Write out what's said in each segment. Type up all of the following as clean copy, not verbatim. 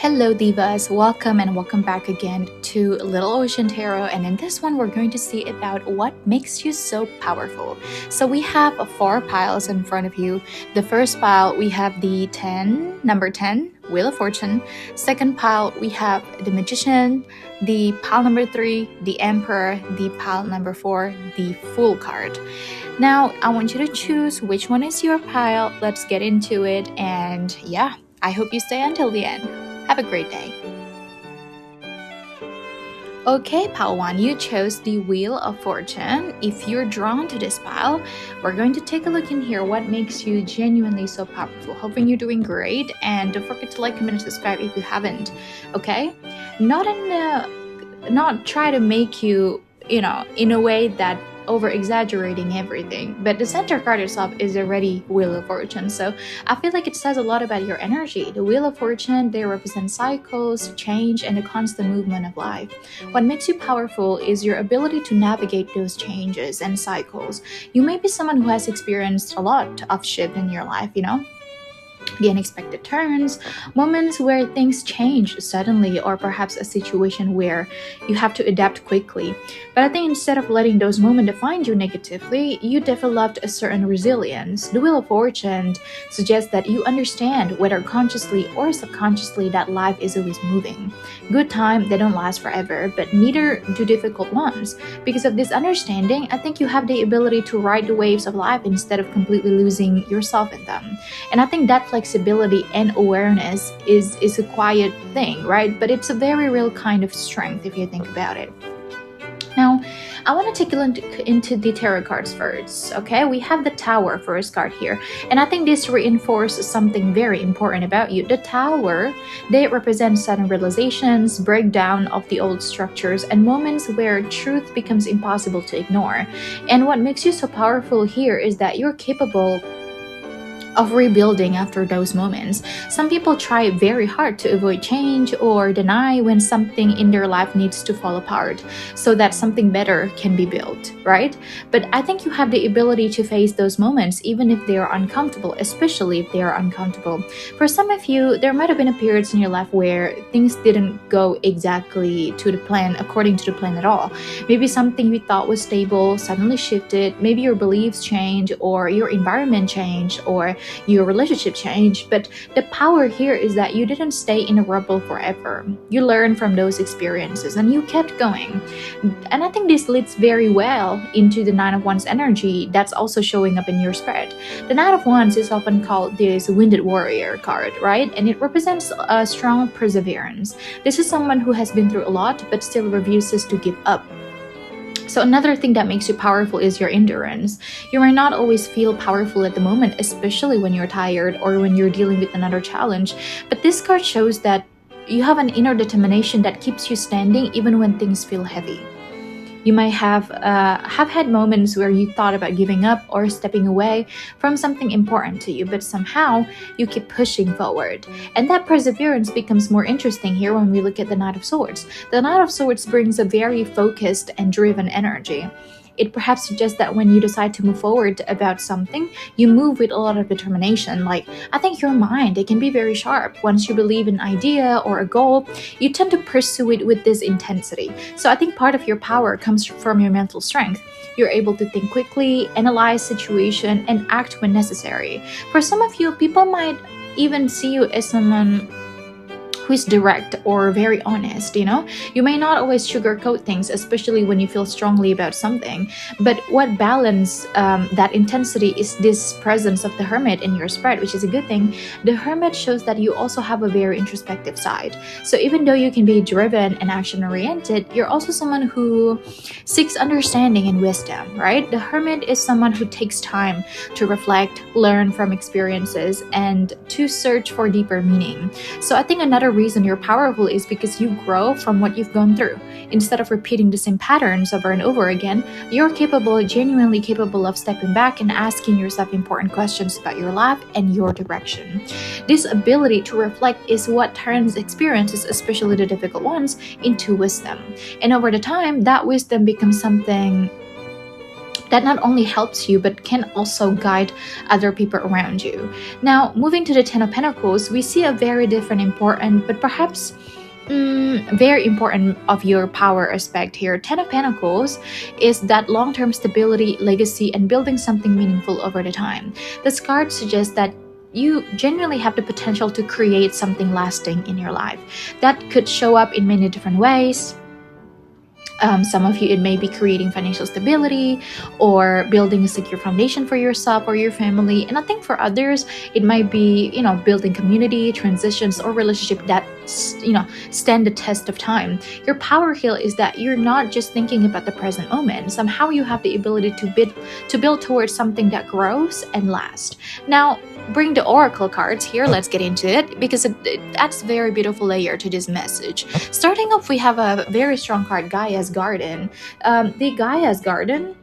Hello Divas, welcome back again to Little Ocean Tarot, and in this one we're going to see about what makes you so powerful. So we have four piles in front of you. The first pile we have the number 10, Wheel of Fortune. Second pile we have the Magician, the pile number 3, the Emperor, the pile number 4, the Fool card. Now I want you to choose which one is your pile. Let's get into it, and yeah, I hope you stay until the end. Have a great day. Okay, pile 1, you chose the Wheel of Fortune. If you're drawn to this pile, we're going to take a look in here. What makes you genuinely so powerful? Hoping you're doing great, and don't forget to like, comment, and subscribe if you haven't. Okay, not try to make you in a way that over exaggerating everything, but the center card itself is already Wheel of Fortune, so I feel like it says a lot about your energy. The Wheel of Fortune, they represent cycles, change, and the constant movement of life. What makes you powerful is your ability to navigate those changes and cycles. You may be someone who has experienced a lot of shift in your life, the unexpected turns, moments where things change suddenly, or perhaps a situation where you have to adapt quickly. But I think instead of letting those moments define you negatively, you developed a certain resilience. The Wheel of Fortune suggests that you understand, whether consciously or subconsciously, that life is always moving. Good times, they don't last forever, but neither do difficult ones. Because of this understanding, I think you have the ability to ride the waves of life instead of completely losing yourself in them. And I think that flexibility and awareness is a quiet thing, right? But it's a very real kind of strength if you think about it. Now, I want to take a look into the tarot cards first, okay? We have the Tower first card here, and I think this reinforces something very important about you. The Tower, they represent sudden realizations, breakdown of the old structures, and moments where truth becomes impossible to ignore. And what makes you so powerful here is that you're capable of rebuilding after those moments. Some people try very hard to avoid change or deny when something in their life needs to fall apart so that something better can be built, right? But I think you have the ability to face those moments even if they are uncomfortable, especially if they are uncomfortable. For some of you, there might have been a periods in your life where things didn't go exactly to the plan, according to the plan at all. Maybe something you thought was stable suddenly shifted, maybe your beliefs changed, or your environment changed, or your relationship changed. But the power here is that you didn't stay in a rubble forever. You learned from those experiences and you kept going. And I think this leads very well into the Nine of Wands energy that's also showing up in your spread. The Nine of Wands is often called this Wounded Warrior card, right? And it represents a strong perseverance. This is someone who has been through a lot but still refuses to give up. So another thing that makes you powerful is your endurance. You may not always feel powerful at the moment, especially when you're tired or when you're dealing with another challenge. But this card shows that you have an inner determination that keeps you standing even when things feel heavy. You might have had moments where you thought about giving up or stepping away from something important to you, but somehow you keep pushing forward. And that perseverance becomes more interesting here when we look at the Knight of Swords. The Knight of Swords brings a very focused and driven energy. It perhaps suggests that when you decide to move forward about something, you move with a lot of determination. Like, I think your mind, it can be very sharp. Once you believe in an idea or a goal, you tend to pursue it with this intensity. So I think part of your power comes from your mental strength. You're able to think quickly, analyze situation, and act when necessary. For some of you, people might even see you as someone who is direct or very honest. You may not always sugarcoat things, especially when you feel strongly about something. But what balance that intensity is this presence of the Hermit in your spread, which is a good thing. The Hermit shows that you also have a very introspective side. So even though you can be driven and action-oriented, you're also someone who seeks understanding and wisdom, right? The Hermit is someone who takes time to reflect, learn from experiences, and to search for deeper meaning. So I think another reason you're powerful is because you grow from what you've gone through. Instead of repeating the same patterns over and over again, you're genuinely capable of stepping back and asking yourself important questions about your life and your direction. This ability to reflect is what turns experiences, especially the difficult ones, into wisdom. And over the time, that wisdom becomes something that not only helps you but can also guide other people around you. Now, moving to the Ten of Pentacles, we see a very different, important, but perhaps very important of your power aspect here. Ten of Pentacles is that long-term stability, legacy, and building something meaningful over the time. This card suggests that you genuinely have the potential to create something lasting in your life. That could show up in many different ways. Some of you, it may be creating financial stability or building a secure foundation for yourself or your family. And I think for others, it might be, building community, transitions, or relationship that, stand the test of time. Your power here is that you're not just thinking about the present moment. Somehow you have the ability to build towards something that grows and lasts. Now, bring the oracle cards here. Let's get into it because it adds a very beautiful layer to this message. Starting off, we have a very strong card, Gaia's Garden. The Gaia's Garden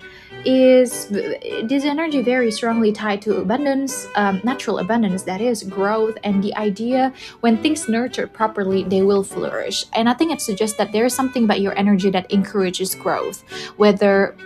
is this energy very strongly tied to abundance, natural abundance, that is growth, and the idea when things nurtured properly, they will flourish. And I think it suggests that there is something about your energy that encourages growth, whether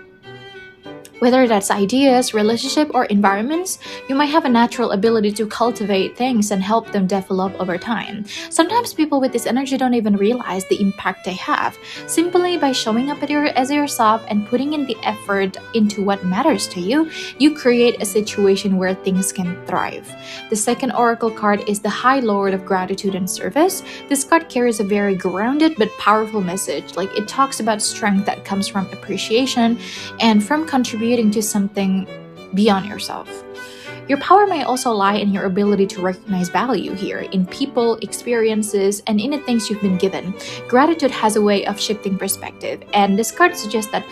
that's ideas, relationship, or environments. You might have a natural ability to cultivate things and help them develop over time. Sometimes people with this energy don't even realize the impact they have. Simply by showing up as yourself and putting in the effort into what matters to you, you create a situation where things can thrive. The second oracle card is the High Lord of Gratitude and Service. This card carries a very grounded but powerful message. Like, it talks about strength that comes from appreciation and from contributing to something beyond yourself. Your power may also lie in your ability to recognize value here in people, experiences, and in the things you've been given. Gratitude has a way of shifting perspective, and this card suggests that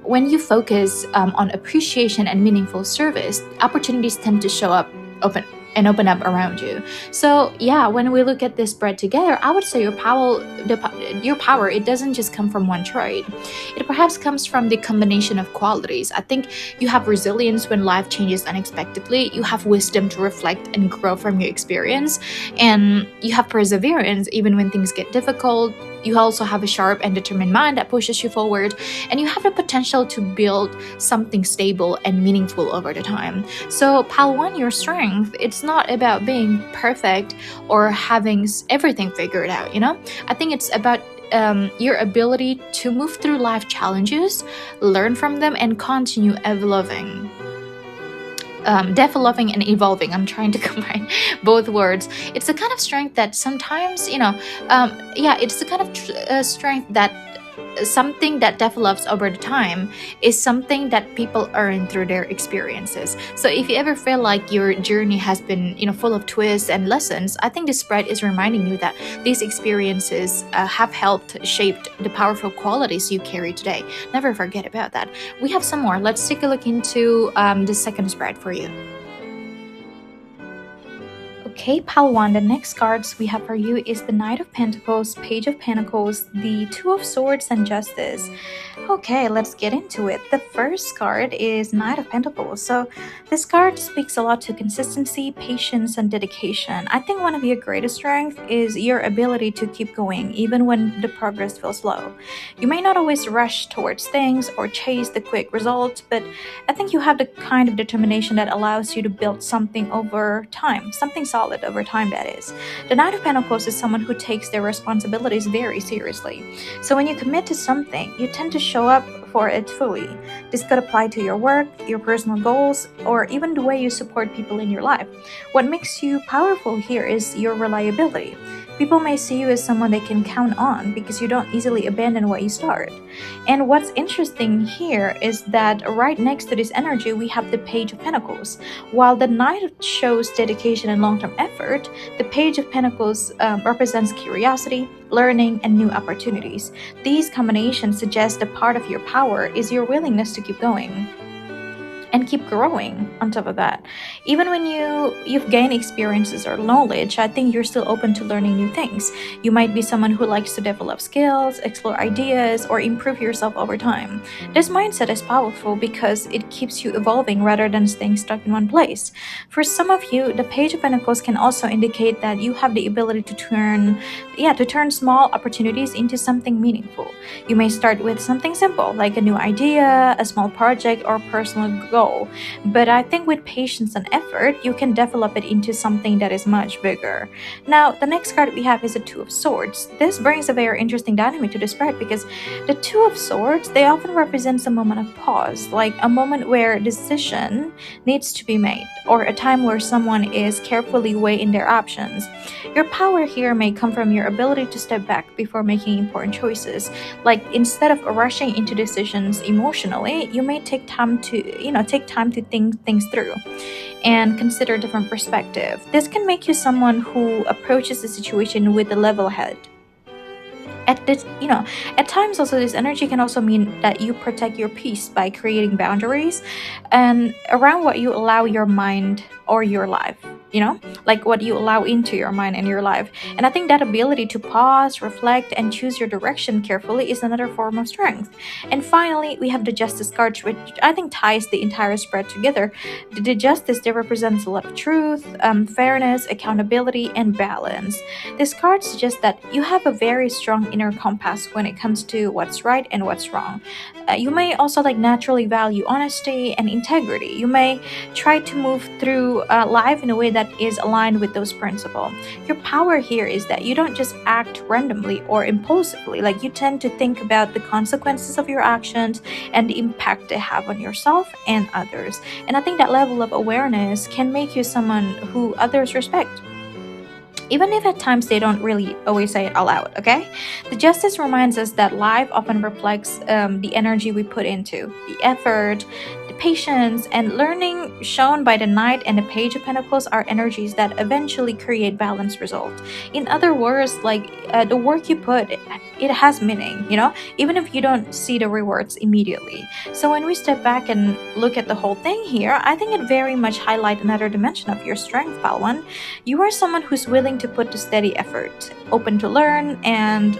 when you focus on appreciation and meaningful service, opportunities tend to show up open up around you. So yeah, when we look at this spread together, I would say your power, it doesn't just come from one trait. It perhaps comes from the combination of qualities. I think you have resilience when life changes unexpectedly. You have wisdom to reflect and grow from your experience, and you have perseverance even when things get difficult. You also have a sharp and determined mind that pushes you forward, and you have the potential to build something stable and meaningful over the time. So pile one, your strength, it's not about being perfect or having everything figured out, I think it's about your ability to move through life challenges, learn from them, and continue evolving. Developing and evolving. I'm trying to combine both words. It's the kind of strength that sometimes, it's the kind of strength that something that develops over the time is something that people earn through their experiences. So if you ever feel like your journey has been, full of twists and lessons, I think this spread is reminding you that these experiences have helped shape the powerful qualities you carry today. Never forget about that. We have some more. Let's take a look into the second spread for you. Okay, pile one, the next cards we have for you is the Knight of Pentacles, Page of Pentacles, the Two of Swords, and Justice. Okay, let's get into it. The first card is Knight of Pentacles. So this card speaks a lot to consistency, patience, and dedication. I think one of your greatest strengths is your ability to keep going even when the progress feels slow. You may not always rush towards things or chase the quick results, but I think you have the kind of determination that allows you to build something over time, something solid over time, that is. The Knight of Pentacles is someone who takes their responsibilities very seriously. So when you commit to something, you tend to show up for it fully. This could apply to your work, your personal goals, or even the way you support people in your life. What makes you powerful here is your reliability. People may see you as someone they can count on because you don't easily abandon what you start. And what's interesting here is that right next to this energy, we have the Page of Pentacles. While the Knight shows dedication and long-term effort, the Page of Pentacles represents curiosity, learning, and new opportunities. These combinations suggest that part of your power is your willingness to keep going. and keep growing on top of that. Even when you've gained experiences or knowledge, I think you're still open to learning new things. You might be someone who likes to develop skills, explore ideas, or improve yourself over time. This mindset is powerful because it keeps you evolving rather than staying stuck in one place. For some of you, the Page of Pentacles can also indicate that you have the ability to turn small opportunities into something meaningful. You may start with something simple, like a new idea, a small project, or personal goal. But I think with patience and effort, you can develop it into something that is much bigger. Now, the next card we have is a Two of Swords. This brings a very interesting dynamic to the spread because the Two of Swords, they often represents a moment of pause, like a moment where a decision needs to be made, or a time where someone is carefully weighing their options. Your power here may come from your ability to step back before making important choices. Like instead of rushing into decisions emotionally, you may take time to think things through and consider different perspective. This can make you someone who approaches the situation with a level head. At times also this energy can also mean that you protect your peace by creating boundaries and around what you allow your mind or your life, like what you allow into your mind and your life. And I think that ability to pause, reflect, and choose your direction carefully is another form of strength. And finally, we have the Justice card, which I think ties the entire spread together. The Justice there represents a lot of truth, fairness, accountability, and balance. This card suggests that you have a very strong inner compass when it comes to what's right and what's wrong. You may also naturally value honesty and integrity. You may try to move through life in a way that is aligned with those principles. Your power here is that you don't just act randomly or impulsively. Like you tend to think about the consequences of your actions and the impact they have on yourself and others. And I think that level of awareness can make you someone who others respect, even if at times they don't really always say it aloud, okay? The Justice reminds us that life often reflects the energy we put into, the effort, the patience, and learning shown by the Knight and the Page of Pentacles are energies that eventually create balanced results. In other words, the work you put, it has meaning, even if you don't see the rewards immediately. So when we step back and look at the whole thing here, I think it very much highlights another dimension of your strength, Palwan. You are someone who's willing to put the steady effort, open to learn, and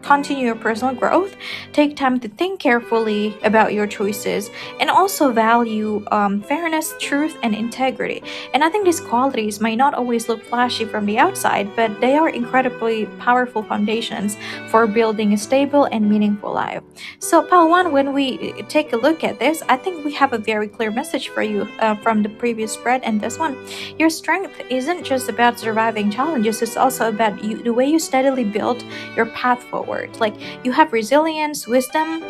continue your personal growth. Take time to think carefully about your choices, and also value fairness, truth, and integrity. And I think these qualities might not always look flashy from the outside, but they are incredibly powerful foundations for building a stable and meaningful life. So, Palwan, when we take a look at this, I think we have a very clear message for you from the previous spread and this one. Your strength isn't just about surviving challenges, it's also about the way you steadily build your path forward. Like you have resilience, wisdom,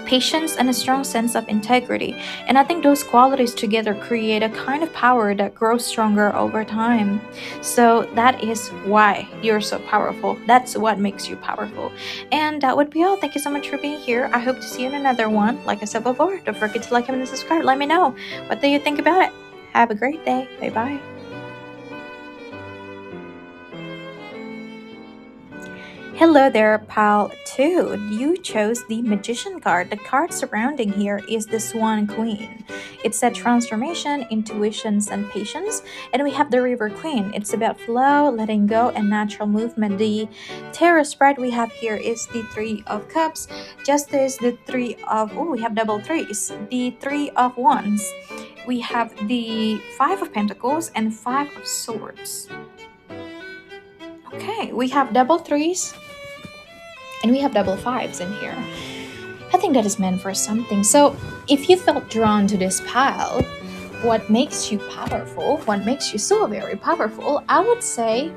patience, and a strong sense of integrity. And I think those qualities together create a kind of power that grows stronger over time. So that is why you're so powerful. That's what makes you powerful. And that would be all. Thank you so much for being here. I hope to see you in another one. Like I said before, don't forget to like, comment, and subscribe. Let me know what do you think about it. Have a great day. Bye bye. Hello there, pal 2. You chose the Magician card. The card surrounding here is the Swan Queen. It's a transformation, intuitions, and patience. And we have the River Queen. It's about flow, letting go, and natural movement. The tarot spread we have here is the Three of Cups, Justice, the we have double threes, the Three of Wands. We have the Five of Pentacles and Five of Swords. Okay, we have double threes and we have double fives in here. I think that is meant for something. So if you felt drawn to this pile, what makes you powerful, what makes you so very powerful, I would say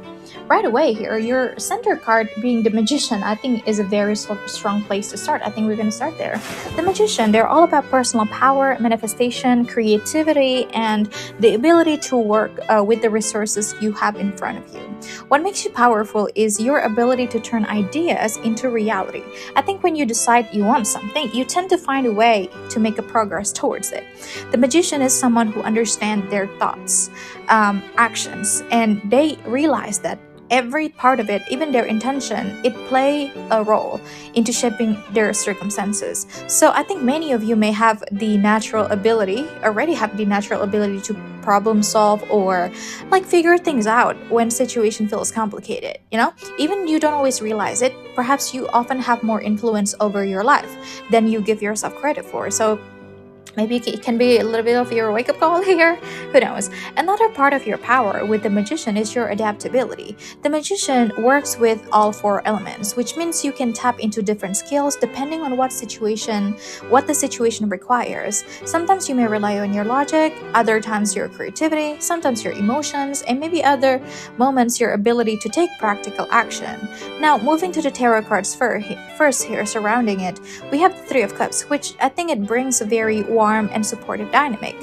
right away here, your center card being the Magician, I think is a very strong place to start. I think we're going to start there. The Magician, they're all about personal power, manifestation, creativity, and the ability to work with the resources you have in front of you. What makes you powerful is your ability to turn ideas into reality. I think when you decide you want something, you tend to find a way to make a progress towards it. The Magician is someone who understands their thoughts, actions, and they realize that every part of it, even their intention, it play a role into shaping their circumstances. So I think many of you may have the natural ability, already have the natural ability to problem solve or like figure things out when situation feels complicated, even you don't always realize it. Perhaps you often have more influence over your life than you give yourself credit for. So maybe it can be a little bit of your wake-up call here. Who knows? Another part of your power with the magician is your adaptability. The magician works with all four elements, which means you can tap into different skills depending on what the situation requires. Sometimes you may rely on your logic, other times your creativity, sometimes your emotions, and maybe other moments your ability to take practical action. Now, moving to the tarot cards first here surrounding it, we have the Three of Cups, which I think it brings a very warm and supportive dynamic.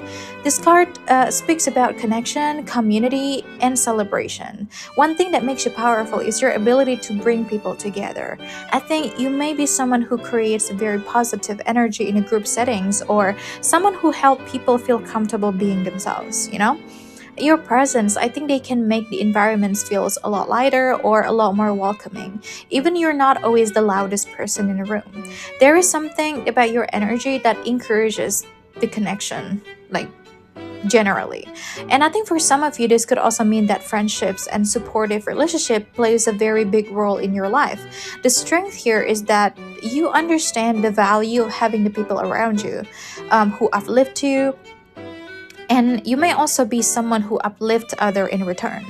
This card speaks about connection, community, and celebration. One thing that makes you powerful is your ability to bring people together. I think you may be someone who creates a very positive energy in a group settings, or someone who helps people feel comfortable being themselves, Your presence, I think they can make the environments feels a lot lighter or a lot more welcoming. Even you're not always the loudest person in a room. There is something about your energy that encourages the connection, like generally. And I think for some of you, this could also mean that friendships and supportive relationship plays a very big role in your life. The strength here is that you understand the value of having the people around you who uplift you, and you may also be someone who uplifts other in return.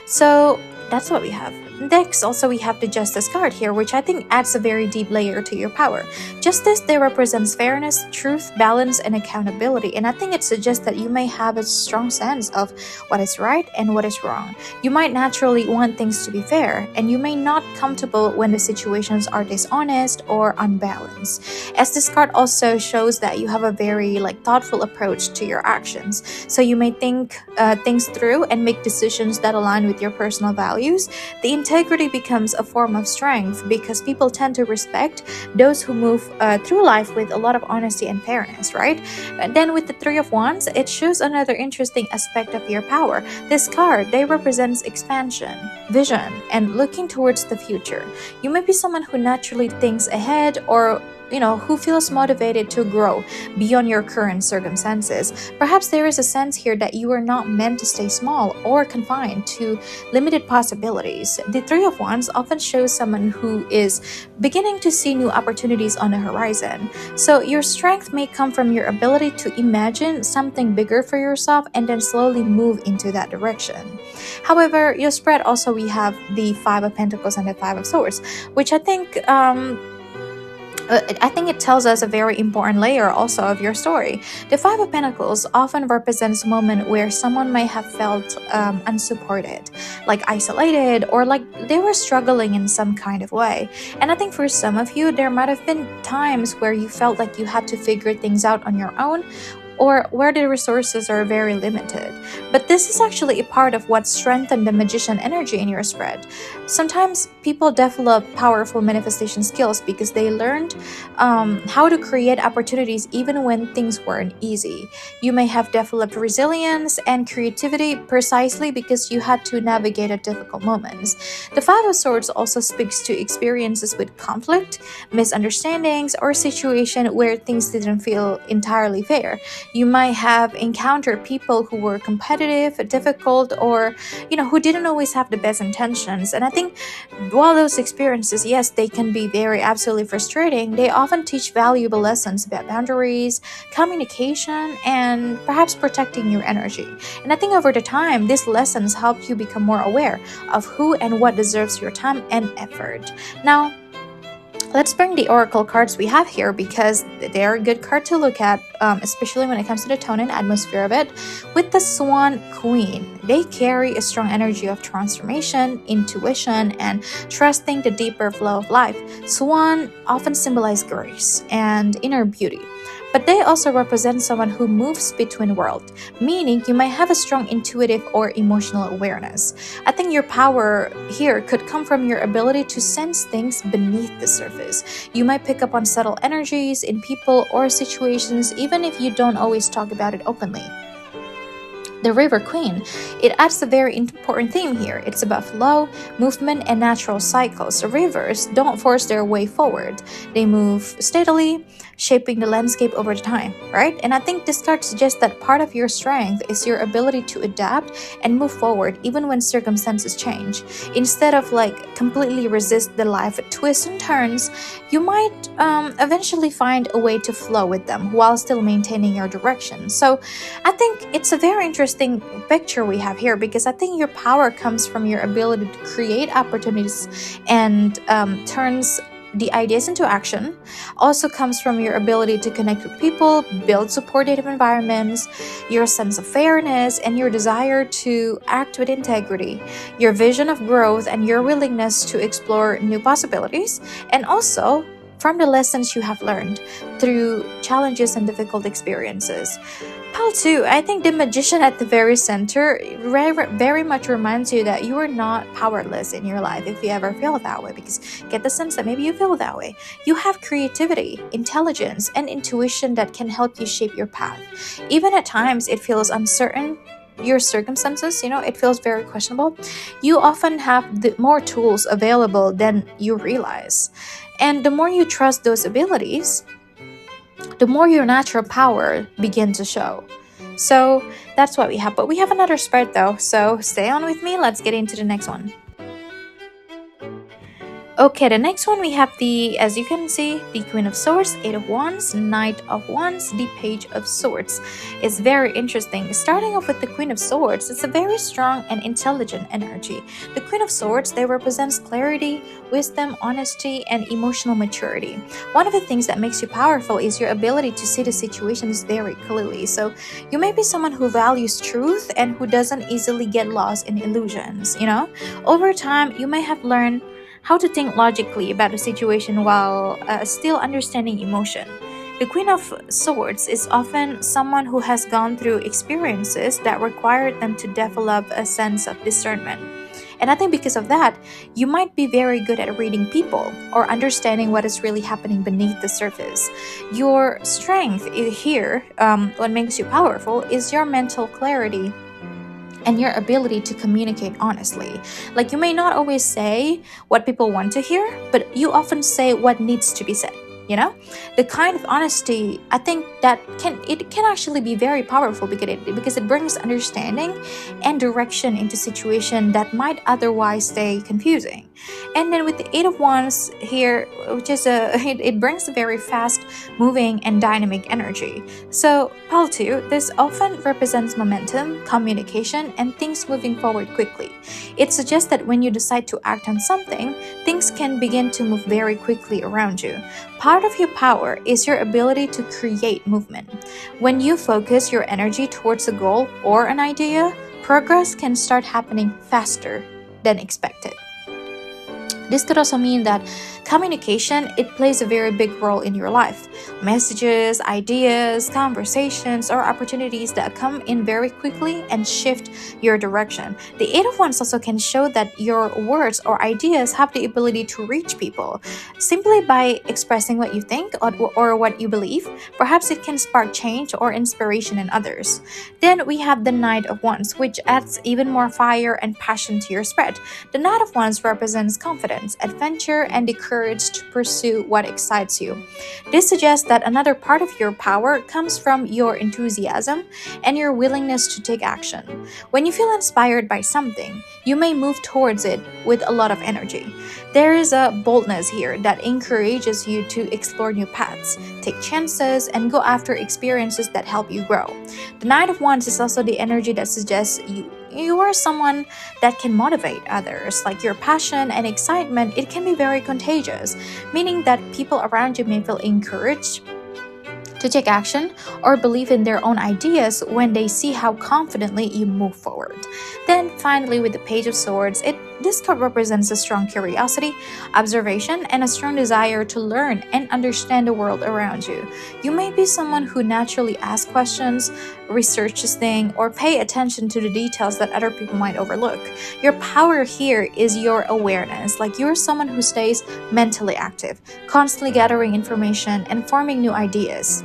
So that's what we have. Next, also we have the Justice card here, which I think adds a very deep layer to your power. Justice there represents fairness, truth, balance, and accountability, and I think it suggests that you may have a strong sense of what is right and what is wrong. You might naturally want things to be fair, and you may not comfortable when the situations are dishonest or unbalanced. As this card also shows that you have a very thoughtful approach to your actions, so you may think things through and make decisions that align with your personal values. The integrity becomes a form of strength because people tend to respect those who move through life with a lot of honesty and fairness, right? And then with the Three of Wands, it shows another interesting aspect of your power. This card, they represents expansion, vision, and looking towards the future. You may be someone who naturally thinks ahead, or who feels motivated to grow beyond your current circumstances. Perhaps there is a sense here that you are not meant to stay small or confined to limited possibilities. The Three of Wands often shows someone who is beginning to see new opportunities on the horizon. So your strength may come from your ability to imagine something bigger for yourself and then slowly move into that direction. However, your spread also, we have the Five of Pentacles and the Five of Swords, which I think it tells us a very important layer also of your story. The Five of Pentacles often represents a moment where someone may have felt unsupported, isolated, or they were struggling in some kind of way. And I think for some of you, there might have been times where you felt like you had to figure things out on your own, or where the resources are very limited. But this is actually a part of what strengthened the magician energy in your spread. Sometimes people develop powerful manifestation skills because they learned how to create opportunities even when things weren't easy. You may have developed resilience and creativity precisely because you had to navigate at difficult moments. The Five of Swords also speaks to experiences with conflict, misunderstandings, or situation where things didn't feel entirely fair. You might have encountered people who were competitive, difficult, or who didn't always have the best intentions. And I think while those experiences, yes, they can be very absolutely frustrating, they often teach valuable lessons about boundaries, communication, and perhaps protecting your energy. And I think over the time, these lessons help you become more aware of who and what deserves your time and effort. Now, let's bring the oracle cards we have here because they're a good card to look at, especially when it comes to the tone and atmosphere of it. With the Swan Queen, they carry a strong energy of transformation, intuition, and trusting the deeper flow of life. Swan often symbolize grace and inner beauty, but they also represent someone who moves between worlds, meaning you might have a strong intuitive or emotional awareness. I think your power here could come from your ability to sense things beneath the surface. You might pick up on subtle energies in people or situations even if you don't always talk about it openly. The River Queen, it adds a very important theme here. It's about flow, movement, and natural cycles. Rivers don't force their way forward. They move steadily, shaping the landscape over time, right? And I think this card suggests that part of your strength is your ability to adapt and move forward even when circumstances change. Instead of like completely resist the life twists and turns, you might eventually find a way to flow with them while still maintaining your direction. So I think it's a very interesting picture we have here, because I think your power comes from your ability to create opportunities and turns the ideas into action. Also comes from your ability to connect with people, build supportive environments, your sense of fairness, and your desire to act with integrity, your vision of growth, and your willingness to explore new possibilities, and also from the lessons you have learned through challenges and difficult experiences. Pal 2, I think the magician at the very center very much reminds you that you are not powerless in your life if you ever feel that way, because get the sense that maybe you feel that way. You have creativity, intelligence, and intuition that can help you shape your path. Even at times it feels uncertain, your circumstances, it feels very questionable. You often have more tools available than you realize. And the more you trust those abilities, the more your natural power begins to show. So that's what we have. But we have another spread though, so stay on with me. Let's get into the next one. Okay, the next one we have as you can see, the Queen of Swords, Eight of Wands, Knight of Wands, the Page of Swords. It's very interesting. Starting off with the Queen of Swords, it's a very strong and intelligent energy. The Queen of Swords, they represents clarity, wisdom, honesty, and emotional maturity. One of the things that makes you powerful is your ability to see the situations very clearly. So you may be someone who values truth and who doesn't easily get lost in illusions, Over time, you may have learned how to think logically about a situation while still understanding emotion. The Queen of Swords is often someone who has gone through experiences that required them to develop a sense of discernment. And I think because of that, you might be very good at reading people or understanding what is really happening beneath the surface. Your strength here, what makes you powerful, is your mental clarity and your ability to communicate honestly. Like, you may not always say what people want to hear, but you often say what needs to be said. The kind of honesty, I think that can actually be very powerful because it brings understanding and direction into situation that might otherwise stay confusing. And then with the Eight of Wands here, which is it brings a very fast moving and dynamic energy. So Pal 2, this often represents momentum, communication, and things moving forward quickly. It suggests that when you decide to act on something, things can begin to move very quickly around you. Part of your power is your ability to create movement. When you focus your energy towards a goal or an idea, progress can start happening faster than expected. This could also mean that communication, it plays a very big role in your life. Messages, ideas, conversations, or opportunities that come in very quickly and shift your direction. The Eight of Wands also can show that your words or ideas have the ability to reach people. Simply by expressing what you think or what you believe, perhaps it can spark change or inspiration in others. Then we have the Knight of Wands, which adds even more fire and passion to your spread. The Knight of Wands represents confidence, adventure, and the courage to pursue what excites you. This suggests that another part of your power comes from your enthusiasm and your willingness to take action. When you feel inspired by something, you may move towards it with a lot of energy. There is a boldness here that encourages you to explore new paths, take chances, and go after experiences that help you grow. The Knight of Wands is also the energy that suggests you are someone that can motivate others. Like, your passion and excitement, it can be very contagious, meaning that people around you may feel encouraged to take action or believe in their own ideas when they see how confidently you move forward. Then finally, with the Page of Swords, this card represents a strong curiosity, observation, and a strong desire to learn and understand the world around you. You may be someone who naturally asks questions, researches things, or pay attention to the details that other people might overlook. Your power here is your awareness. Like, you're someone who stays mentally active, constantly gathering information and forming new ideas.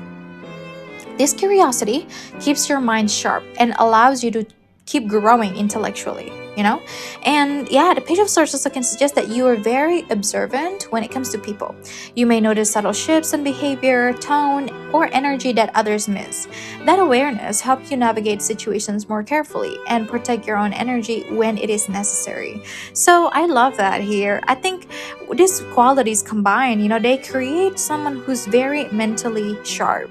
This curiosity keeps your mind sharp and allows you to keep growing intellectually, you know? And yeah, the Page of Swords also can suggest that you are very observant when it comes to people. You may notice subtle shifts in behavior, tone, or energy that others miss. That awareness helps you navigate situations more carefully and protect your own energy when it is necessary. So I love that here. I think these qualities combined, they create someone who's very mentally sharp,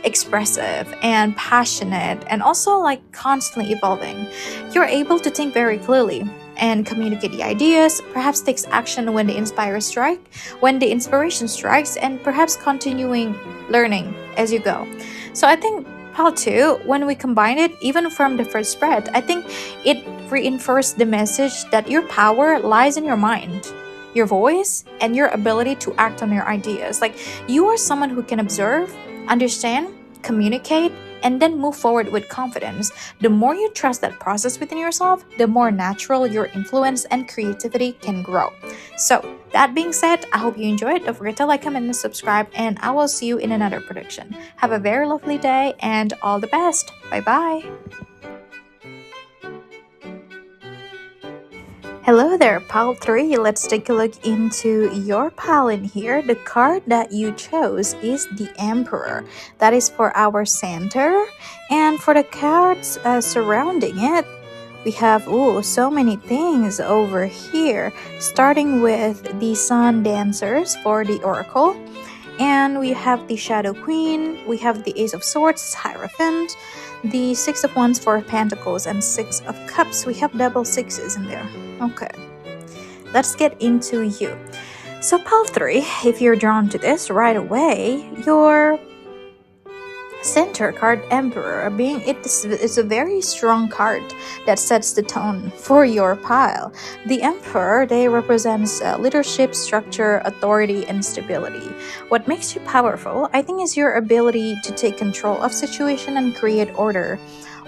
expressive, and passionate, and also like constantly evolving. You're able to think very clearly and communicate the ideas, perhaps takes action when the inspiration strikes, and perhaps continuing learning as you go. So I think Pal 2, when we combine it, even from the first spread, I think it reinforced the message that your power lies in your mind, your voice, and your ability to act on your ideas. Like, you are someone who can observe, understand, communicate, and then move forward with confidence. The more you trust that process within yourself, the more natural your influence and creativity can grow. So, that being said, I hope you enjoyed. Don't forget to like, comment, and subscribe, and I will see you in another prediction. Have a very lovely day and all the best. Bye bye. Hello there, pile 3. Let's take a look into your pile in here. The card that you chose is the Emperor. That is for our center. And for the cards surrounding it, we have so many things over here. Starting with the Sun Dancers for the Oracle. And we have the Shadow Queen. We have the Ace of Swords, Hierophant. The Six of Wands for Pentacles and Six of Cups. We have double sixes in there. Okay, let's get into you. So pile 3, if you're drawn to this right away, your center card, Emperor, it's a very strong card that sets the tone for your pile. The Emperor, they represents leadership, structure, authority, and stability. What makes you powerful, I think, is your ability to take control of situation and create order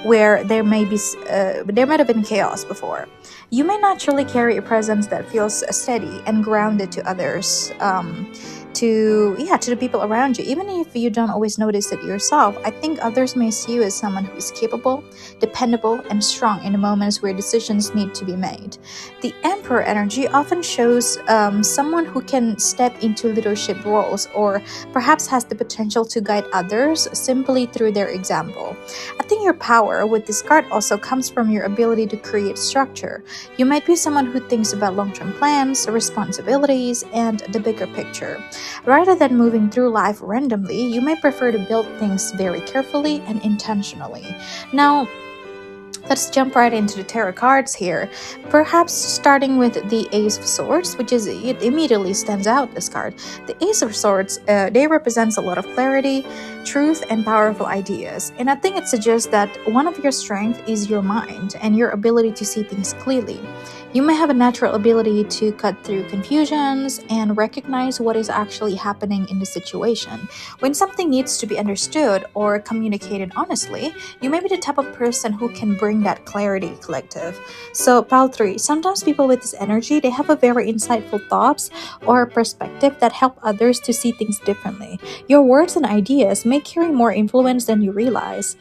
where there might have been chaos before. You may naturally carry a presence that feels steady and grounded to others, to the people around you. Even if you don't always notice it yourself, I think others may see you as someone who is capable, dependable, and strong in the moments where decisions need to be made. The Emperor energy often shows someone who can step into leadership roles, or perhaps has the potential to guide others simply through their example. I think your power with this card also comes from your ability to create structure. You might be someone who thinks about long-term plans, responsibilities, and the bigger picture. Rather than moving through life randomly, you may prefer to build things very carefully and intentionally. Now, let's jump right into the tarot cards here. Perhaps starting with the Ace of Swords, it immediately stands out, this card. The Ace of Swords, they represents a lot of clarity, truth, and powerful ideas. And I think it suggests that one of your strengths is your mind and your ability to see things clearly. You may have a natural ability to cut through confusions and recognize what is actually happening in the situation. When something needs to be understood or communicated honestly, you may be the type of person who can bring that clarity collective. So, pile 3, sometimes people with this energy, they have a very insightful thoughts or perspective that help others to see things differently. Your words and ideas may carry more influence than you realize.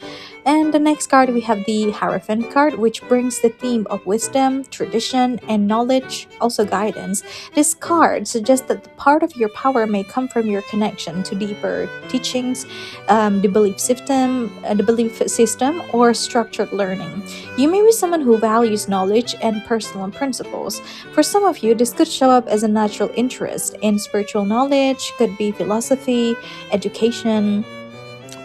And the next card, we have the Hierophant card, which brings the theme of wisdom, tradition, and knowledge, also guidance. This card suggests that the part of your power may come from your connection to deeper teachings, the belief system, or structured learning. You may be someone who values knowledge and personal principles. For some of you, this could show up as a natural interest in spiritual knowledge, could be philosophy, education,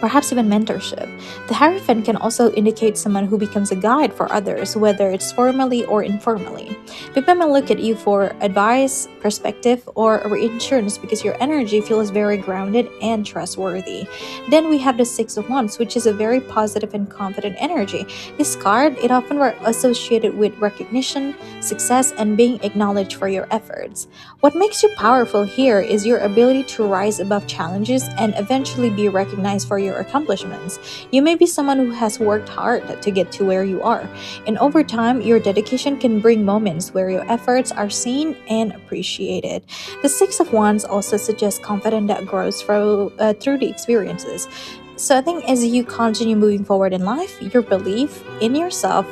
perhaps even mentorship. The Hierophant can also indicate someone who becomes a guide for others, whether it's formally or informally. People may look at you for advice, perspective, or reassurance because your energy feels very grounded and trustworthy. Then we have the Six of Wands, which is a very positive and confident energy. This card, it often associated with recognition, success, and being acknowledged for your efforts. What makes you powerful here is your ability to rise above challenges and eventually be recognized for your accomplishments. You may be someone who has worked hard to get to where you are, and over time, your dedication can bring moments where your efforts are seen and appreciated. The Six of Wands also suggests confidence that grows through the experiences. So I think as you continue moving forward in life, your belief in yourself,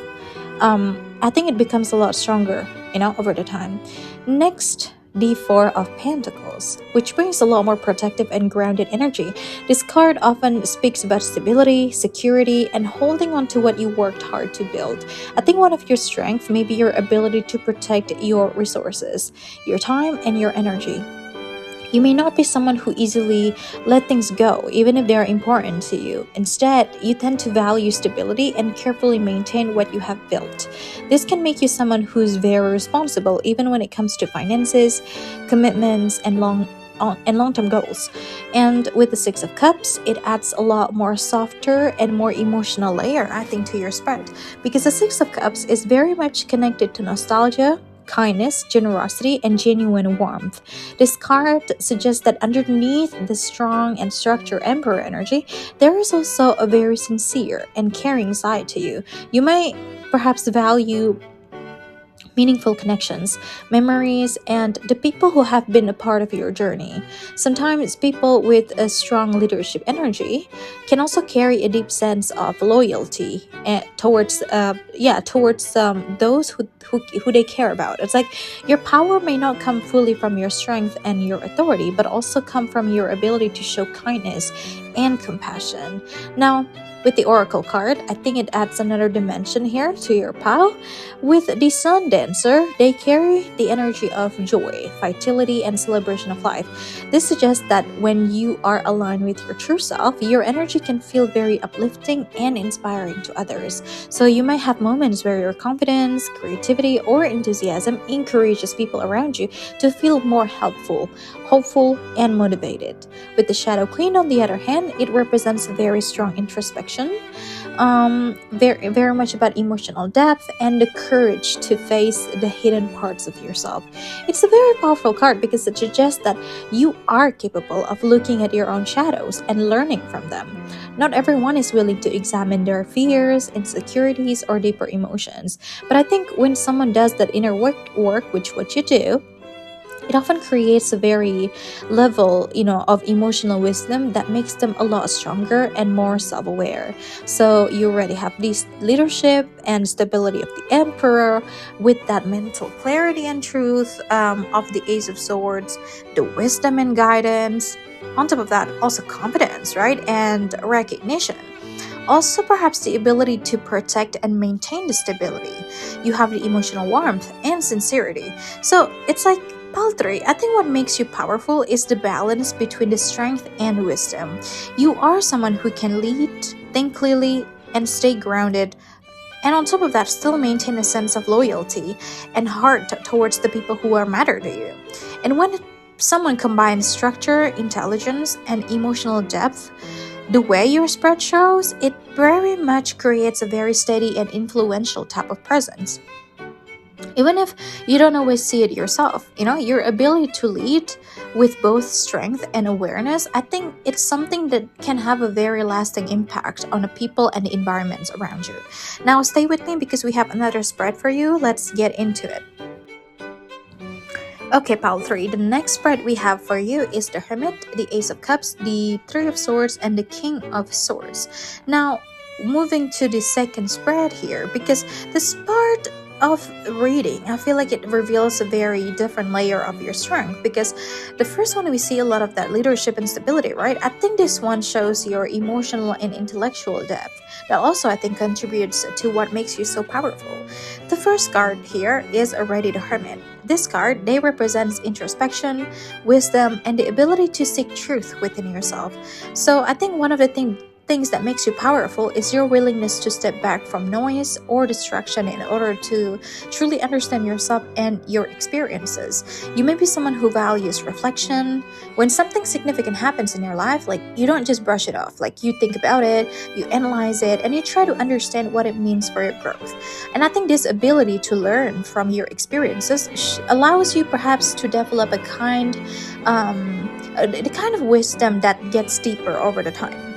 I think it becomes a lot stronger, over the time. Next, the Four of Pentacles, which brings a lot more protective and grounded energy. This card often speaks about stability, security, and holding on to what you worked hard to build. I think one of your strengths may be your ability to protect your resources, your time, and your energy. You may not be someone who easily let things go, even if they are important to you. Instead, you tend to value stability and carefully maintain what you have built. This can make you someone who's very responsible, even when it comes to finances, commitments, and long-term goals. And with the Six of Cups, it adds a lot more softer and more emotional layer, I think, to your spread, because the Six of Cups is very much connected to nostalgia, kindness, generosity, and genuine warmth. This card suggests that underneath the strong and structured Emperor energy, there is also a very sincere and caring side to you. You may perhaps value meaningful connections, memories, and the people who have been a part of your journey. Sometimes people with a strong leadership energy can also carry a deep sense of loyalty towards those who they care about. It's like your power may not come fully from your strength and your authority, but also come from your ability to show kindness and compassion. Now, with the Oracle card, I think it adds another dimension here to your pile. With the Sun Dancer, they carry the energy of joy, vitality, and celebration of life. This suggests that when you are aligned with your true self, your energy can feel very uplifting and inspiring to others. So you might have moments where your confidence, creativity, or enthusiasm encourages people around you to feel more helpful, hopeful, and motivated. With the Shadow Queen, on the other hand, it represents a very strong introspection, very much about emotional depth and the courage to face the hidden parts of yourself. It's a very powerful card because it suggests that you are capable of looking at your own shadows and learning from them. Not everyone is willing to examine their fears, insecurities, or deeper emotions, but I think when someone does that inner work, which what you do, it often creates a very level of emotional wisdom that makes them a lot stronger and more self-aware. So you already have this leadership and stability of the Emperor with that mental clarity and truth of the Ace of Swords, the wisdom and guidance. On top of that, also confidence, right, and recognition. Also, perhaps the ability to protect and maintain the stability. You have the emotional warmth and sincerity. So it's like Paltry, I think what makes you powerful is the balance between the strength and wisdom. You are someone who can lead, think clearly, and stay grounded, and on top of that, still maintain a sense of loyalty and heart towards the people who are matter to you. And when someone combines structure, intelligence, and emotional depth, the way your spread shows, it very much creates a very steady and influential type of presence. Even if you don't always see it yourself, your ability to lead with both strength and awareness, I think it's something that can have a very lasting impact on the people and the environments around you. Now, stay with me because we have another spread for you. Let's get into it. Okay, pile 3. The next spread we have for you is the Hermit, the Ace of Cups, the Three of Swords, and the King of Swords. Now, moving to the second spread here, because this part of reading, I feel like it reveals a very different layer of your strength, because the first one we see a lot of that leadership and stability, right? I think this one shows your emotional and intellectual depth. That also, I think, contributes to what makes you so powerful. The first card here is already the Hermit. This card, they represents introspection, wisdom, and the ability to seek truth within yourself. So I think one of the things that makes you powerful is your willingness to step back from noise or distraction in order to truly understand yourself and your experiences. You may be someone who values reflection. When something significant happens in your life, like, you don't just brush it off. Like, you think about it, you analyze it, and you try to understand what it means for your growth. And I think this ability to learn from your experiences allows you perhaps to develop the kind of wisdom that gets deeper over the time.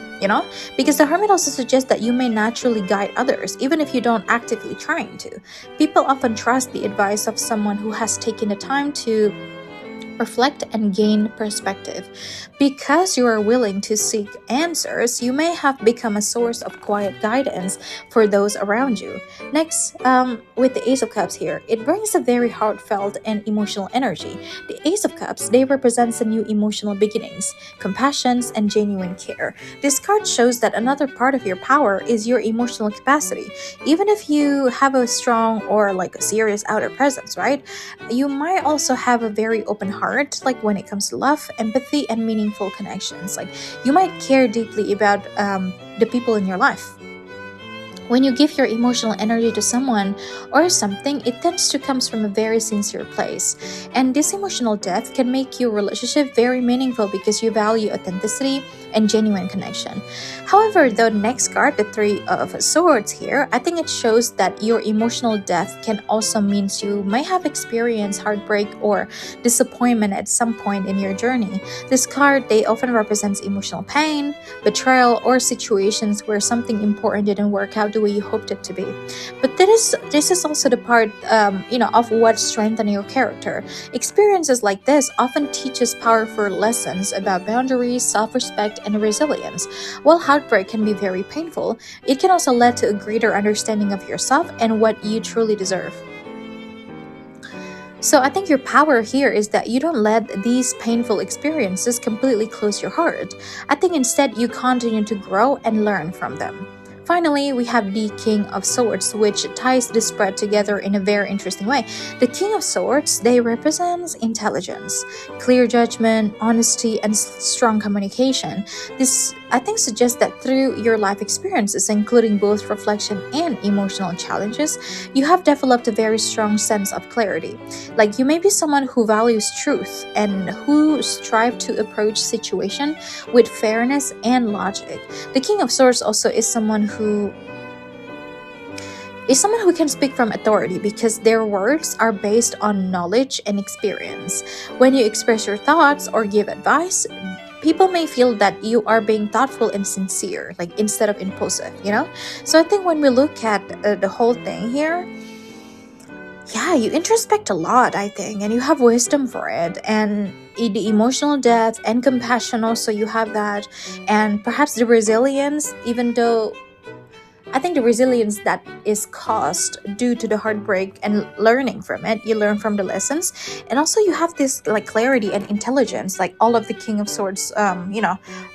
Because the Hermit also suggests that you may naturally guide others, even if you don't actively trying to. People often trust the advice of someone who has taken the time to reflect and gain perspective. Because you are willing to seek answers, you may have become a source of quiet guidance for those around you. Next, with the Ace of Cups here, it brings a very heartfelt and emotional energy. The Ace of Cups, they represents a new emotional beginnings, compassions, and genuine care. This card shows that another part of your power is your emotional capacity. Even if you have a strong or like a serious outer presence, right? You might also have a very open heart, like when it comes to love, empathy, and meaningful connections. Like you might care deeply about the people in your life. When you give your emotional energy to someone or something, it tends to comes from a very sincere place. And this emotional depth can make your relationship very meaningful because you value authenticity and genuine connection. However, the next card, the Three of Swords here, I think it shows that your emotional depth can also means you may have experienced heartbreak or disappointment at some point in your journey. This card, they often represents emotional pain, betrayal, or situations where something important didn't work out the way you hoped it to be. But this is also the part of what strengthens your character. Experiences like this often teach us powerful lessons about boundaries, self-respect, and resilience. While heartbreak can be very painful, it can also lead to a greater understanding of yourself and what you truly deserve. So I think your power here is that you don't let these painful experiences completely close your heart. I think instead you continue to grow and learn from them. Finally, we have the King of Swords, which ties this spread together in a very interesting way. The King of Swords, they represents intelligence, clear judgment, honesty, and strong communication. This, I think, suggests that through your life experiences, including both reflection and emotional challenges, you have developed a very strong sense of clarity. Like you may be someone who values truth and who strive to approach situation with fairness and logic. The King of Swords also is someone who can speak from authority because their words are based on knowledge and experience. When you express your thoughts or give advice, people may feel that you are being thoughtful and sincere, like instead of impulsive. So I think when we look at the whole thing here, yeah, you introspect a lot, I think, and you have wisdom for it. And the emotional depth and compassion, also, you have that. And perhaps the resilience, even though I think the resilience that is caused due to the heartbreak and learning from it, you learn from the lessons, and also you have this like clarity and intelligence, like all of the King of Swords,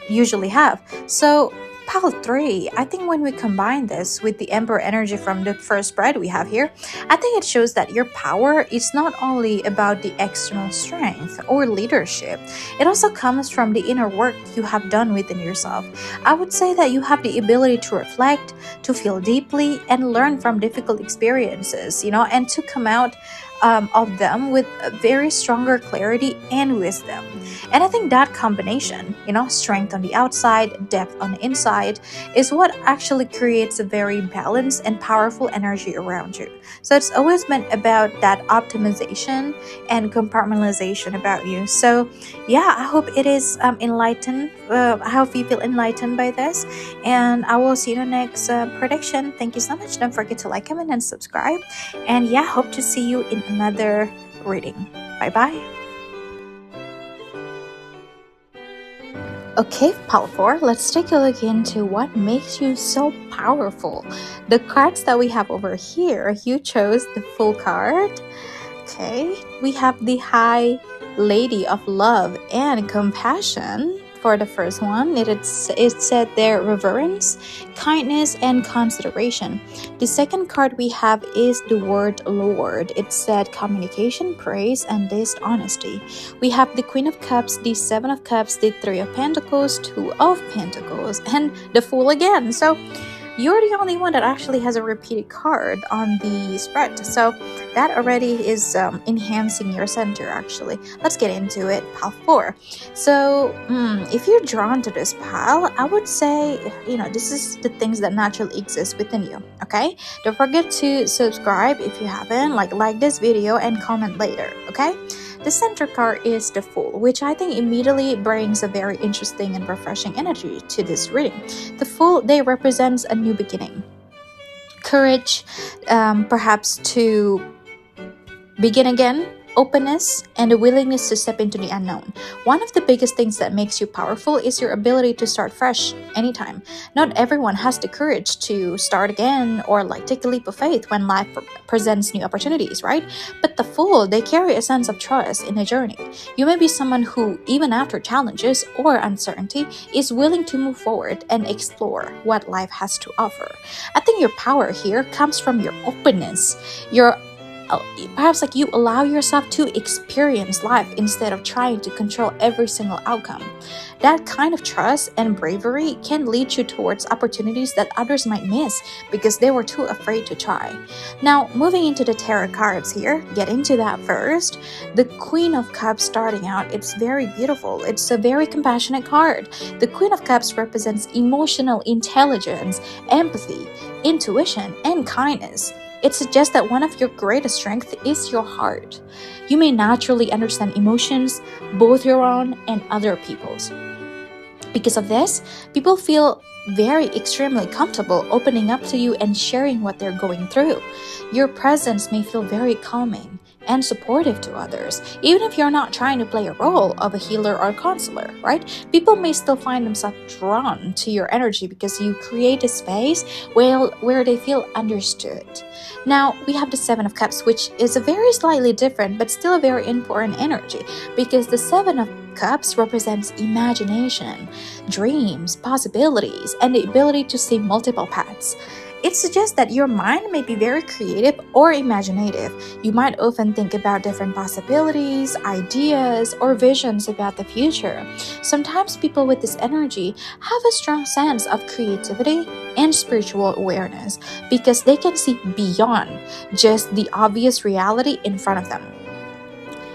usually have. So pile three, I think when we combine this with the Emperor energy from the first spread we have here, I think it shows that your power is not only about the external strength or leadership, it also comes from the inner work you have done within yourself. I would say that you have the ability to reflect, to feel deeply, and learn from difficult experiences, and to come out of them with a very stronger clarity and wisdom. And I think that combination, strength on the outside, depth on the inside, is what actually creates a very balanced and powerful energy around you. So it's always been about that optimization and compartmentalization about you. So yeah, I hope it is enlightened. I hope you feel enlightened by this. And I will see you in the next prediction. Thank you so much. Don't forget to like, comment, and subscribe. And yeah, hope to see you in another reading. Bye bye. Okay, pile 4, let's take a look into what makes you so powerful. The cards that we have over here, you chose the Fool card. Okay, we have the High Lady of Love and Compassion. For the first one, it said there reverence, kindness, and consideration. The second card we have is the word Lord. It said communication, praise, and dishonesty. We have the Queen of Cups, the Seven of Cups, the Three of Pentacles, Two of Pentacles, and the Fool again. So you're the only one that actually has a repeated card on the spread. So that already is enhancing your center, actually. Let's get into it. Pile 4. So if you're drawn to this pile, I would say, this is the things that naturally exist within you. Okay? Don't forget to subscribe if you haven't, like this video, and comment later. Okay? The center card is the Fool, which I think immediately brings a very interesting and refreshing energy to this reading. The Fool, they represents a new beginning, courage, perhaps to begin again, openness, and a willingness to step into the unknown. One of the biggest things that makes you powerful is your ability to start fresh anytime. Not everyone has the courage to start again or like take a leap of faith when life presents new opportunities, right? But the full, they carry a sense of trust in the journey. You may be someone who, even after challenges or uncertainty, is willing to move forward and explore what life has to offer. I think your power here comes from your openness, your perhaps like you allow yourself to experience life instead of trying to control every single outcome. That kind of trust and bravery can lead you towards opportunities that others might miss because they were too afraid to try. Now, moving into the tarot cards here, get into that first. The Queen of Cups starting out, it's very beautiful. It's a very compassionate card. The Queen of Cups represents emotional intelligence, empathy, intuition, and kindness. It suggests that one of your greatest strengths is your heart. You may naturally understand emotions, both your own and other people's. Because of this, people feel very extremely comfortable opening up to you and sharing what they're going through. Your presence may feel very calming and supportive to others, even if you're not trying to play a role of a healer or counselor, right? People may still find themselves drawn to your energy because you create a space where they feel understood. Now, we have the Seven of Cups, which is a very slightly different but still a very important energy because the Seven of Cups represents imagination, dreams, possibilities, and the ability to see multiple paths. It suggests that your mind may be very creative or imaginative. You might often think about different possibilities, ideas, or visions about the future. Sometimes people with this energy have a strong sense of creativity and spiritual awareness because they can see beyond just the obvious reality in front of them.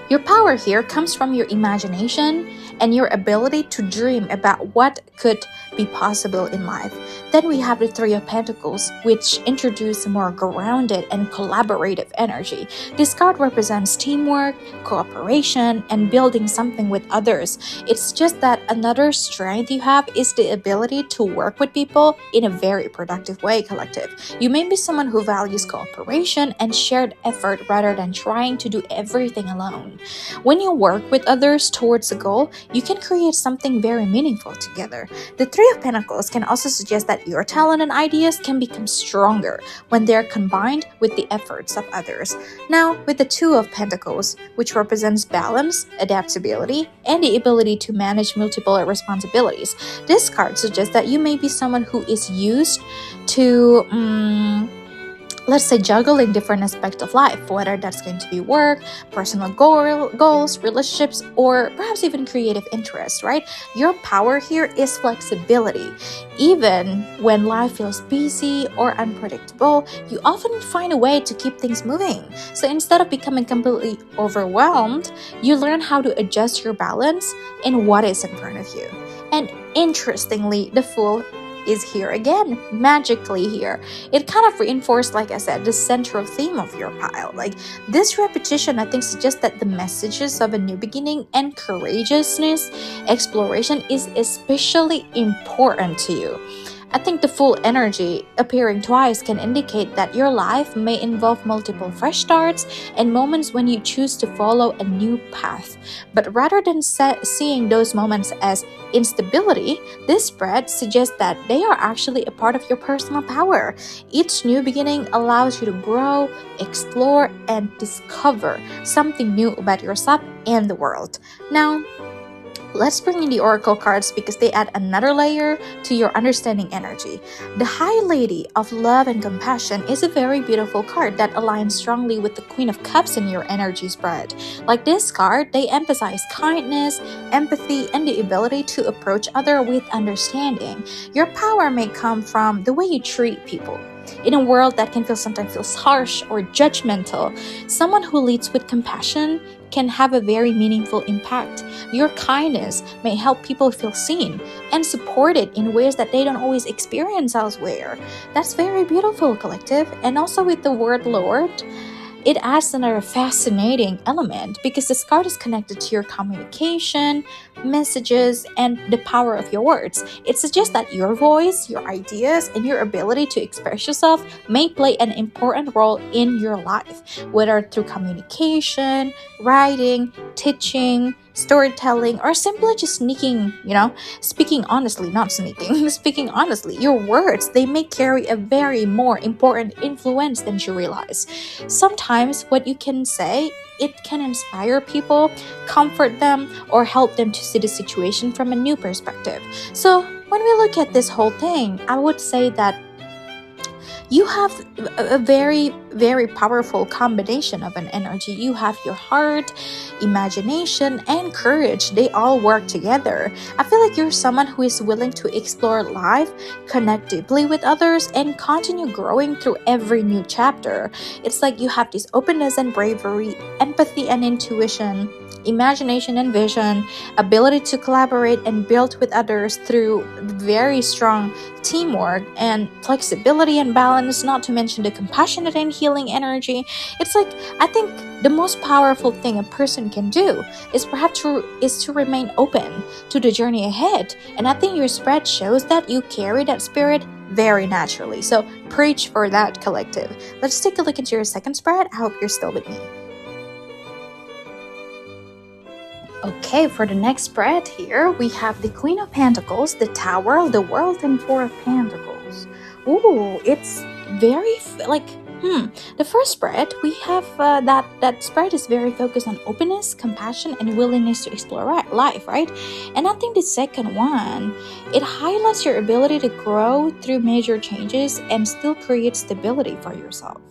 Your power here comes from your imagination and your ability to dream about what could be possible in life. Then we have the Three of Pentacles, which introduce a more grounded and collaborative energy. This card represents teamwork, cooperation, and building something with others. It's just that another strength you have is the ability to work with people in a very productive way, collective. You may be someone who values cooperation and shared effort rather than trying to do everything alone. When you work with others towards a goal, you can create something very meaningful together. The Three of Pentacles can also suggest that your talent and ideas can become stronger when they're combined with the efforts of others. Now, with the Two of Pentacles, which represents balance, adaptability, and the ability to manage multiple responsibilities, this card suggests that you may be someone who is used to let's say juggling different aspects of life, whether that's going to be work, personal goals, relationships, or perhaps even creative interests, right? Your power here is flexibility. Even when life feels busy or unpredictable, you often find a way to keep things moving. So instead of becoming completely overwhelmed, you learn how to adjust your balance in what is in front of you. And interestingly, the Fool is here again, magically here. It kind of reinforced, like I said, the central theme of your pile. Like this repetition, I think, suggests that the messages of a new beginning and courageousness, exploration is especially important to you. I think the Full energy appearing twice can indicate that your life may involve multiple fresh starts and moments when you choose to follow a new path. But rather than seeing those moments as instability, this spread suggests that they are actually a part of your personal power. Each new beginning allows you to grow, explore, and discover something new about yourself and the world. Now, let's bring in the Oracle cards because they add another layer to your understanding energy. The High Lady of Love and Compassion is a very beautiful card that aligns strongly with the Queen of Cups in your energy spread. Like this card, they emphasize kindness, empathy, and the ability to approach others with understanding. Your power may come from the way you treat people. In a world that can sometimes feel harsh or judgmental, someone who leads with compassion can have a very meaningful impact. Your kindness may help people feel seen and supported in ways that they don't always experience elsewhere. That's very beautiful, collective. And also with the word Lord, it adds another fascinating element because this card is connected to your communication, messages, and the power of your words. It suggests that your voice, your ideas, and your ability to express yourself may play an important role in your life, whether through communication, writing, teaching, storytelling, or simply just speaking honestly, not sneaking, speaking honestly. Your words, they may carry a very more important influence than you realize. Sometimes what you can say, it can inspire people, comfort them, or help them to see the situation from a new perspective. So when we look at this whole thing, I would say that you have a very, very powerful combination of an energy. You have your heart, imagination, and courage. They all work together. I feel like you're someone who is willing to explore life, connect deeply with others, and continue growing through every new chapter. It's like you have this openness and bravery, empathy and intuition, imagination and vision, ability to collaborate and build with others through very strong teamwork and flexibility and balance, not to mention the compassionate and healing energy. It's like, I think the most powerful thing a person can do is to remain open to the journey ahead. And I think your spread shows that you carry that spirit very naturally. So preach for that, collective. Let's take a look into your second spread. I hope you're still with me. Okay, for the next spread here, we have the Queen of Pentacles, the Tower, the World, and Four of Pentacles. Ooh, it's very the first spread we have that spread is very focused on openness, compassion, and willingness to explore life, right? And I think the second one, it highlights your ability to grow through major changes and still create stability for yourself.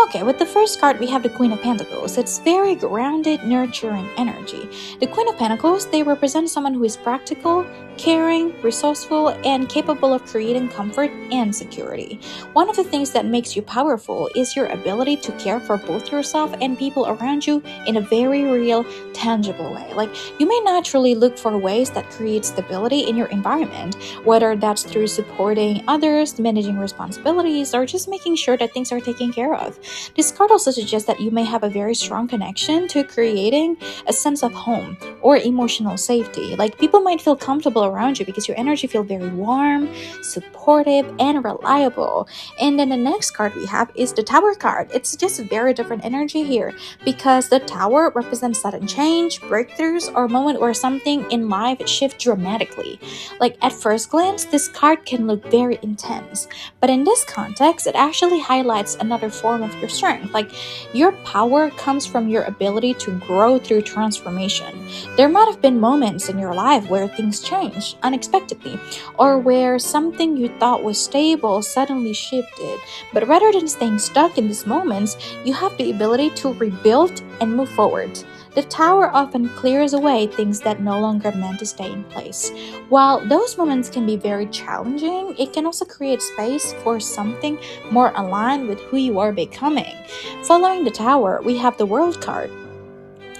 Okay, with the first card, we have the Queen of Pentacles. It's very grounded, nurturing energy. The Queen of Pentacles, they represent someone who is practical, caring, resourceful, and capable of creating comfort and security. One of the things that makes you powerful is your ability to care for both yourself and people around you in a very real, tangible way. Like, you may naturally look for ways that create stability in your environment, whether that's through supporting others, managing responsibilities, or just making sure that things are taken care of. This card also suggests that you may have a very strong connection to creating a sense of home or emotional safety. Like, people might feel comfortable around you because your energy feels very warm, supportive, and reliable. And then the next card we have is the Tower card. It's just a very different energy here because the Tower represents sudden change, breakthroughs, or a moment where something in life shifts dramatically. Like, at first glance, this card can look very intense, but in this context, it actually highlights another form of your strength. Like, your power comes from your ability to grow through transformation. There might have been moments in your life where things changed unexpectedly, or where something you thought was stable suddenly shifted. But rather than staying stuck in these moments, you have the ability to rebuild and move forward. The Tower often clears away things that no longer meant to stay in place. While those moments can be very challenging, it can also create space for something more aligned with who you are becoming. Following the Tower, we have the World card,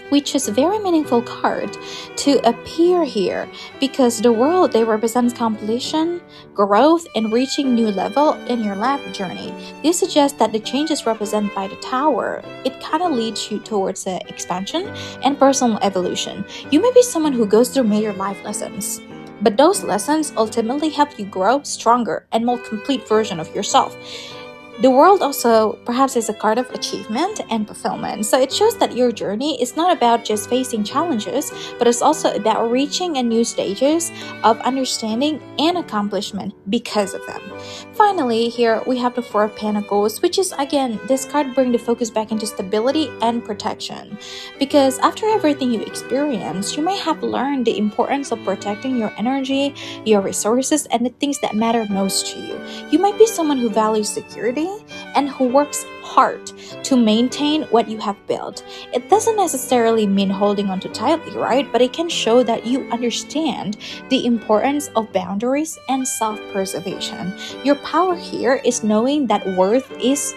which is a very meaningful card to appear here because the world, they represents completion, growth, and reaching new level in your life journey. This suggests that the changes represented by the Tower, it kind of leads you towards expansion and personal evolution. You may be someone who goes through major life lessons, but those lessons ultimately help you grow stronger and more complete version of yourself. The world also perhaps is a card of achievement and fulfillment. So it shows that your journey is not about just facing challenges, but it's also about reaching a new stages of understanding and accomplishment because of them. Finally, here we have the Four of Pentacles, which is, again, this card brings the focus back into stability and protection. Because after everything you experience, you may have learned the importance of protecting your energy, your resources, and the things that matter most to you. You might be someone who values security and who works hard to maintain what you have built. It doesn't necessarily mean holding on too tightly, right? But it can show that you understand the importance of boundaries and self-preservation. Your power here is knowing that what is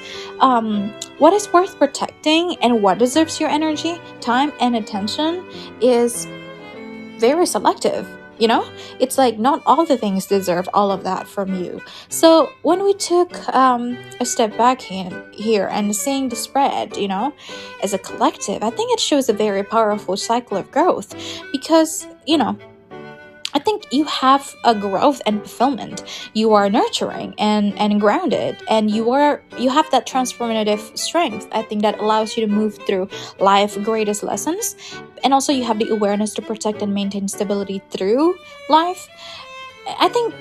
worth protecting and what deserves your energy, time, and attention is very selective. you know, it's like not all the things deserve all of that from you. So when we took a step back here and seeing the spread, as a collective, I think it shows a very powerful cycle of growth, because I think you have a growth and fulfillment. You are nurturing and grounded, and you have that transformative strength. I think that allows you to move through life greatest lessons, and also you have the awareness to protect and maintain stability through life. I think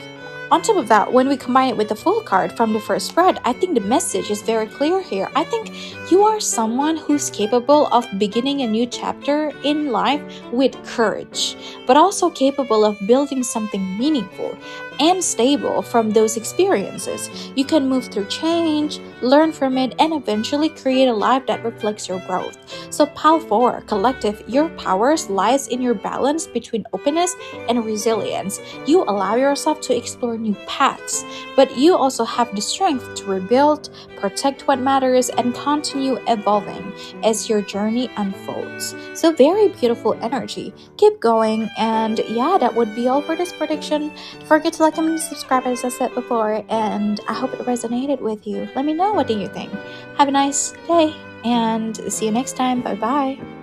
on top of that, when we combine it with the full card from the first spread, I think the message is very clear here. I think you are someone who's capable of beginning a new chapter in life with courage, but also capable of building something meaningful and stable from those experiences. You can move through change, learn from it, and eventually create a life that reflects your growth. So, Pal 4, collective, your powers lies in your balance between openness and resilience. You allow yourself to explore new paths, but you also have the strength to rebuild, protect what matters, and continue evolving as your journey unfolds. So, very beautiful energy. Keep going, and yeah, that would be all for this prediction. Don't forget to like, comment, and subscribe as I said before, and I hope it resonated with you. Let me know, what do you think? Have a nice day, and see you next time. Bye bye.